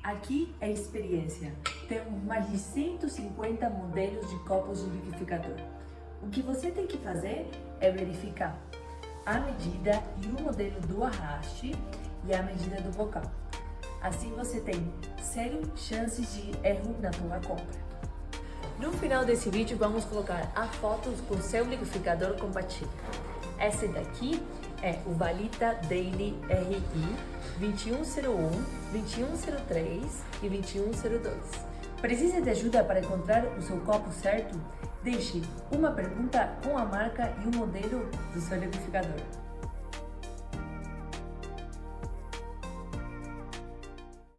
Aqui é experiência. Temos mais de 150 modelos de copos de liquidificador. O que você tem que fazer é verificar a medida e o modelo do arraste e a medida do bocal. Assim você tem 0 chances de erro na tua compra. No final desse vídeo vamos colocar a foto com seu liquidificador compatível. Esse daqui é o Valita Daily RI 2101, 2103 e 2102. Precisa de ajuda para encontrar o seu copo certo? Deixe uma pergunta com a marca e o modelo do seu liquidificador.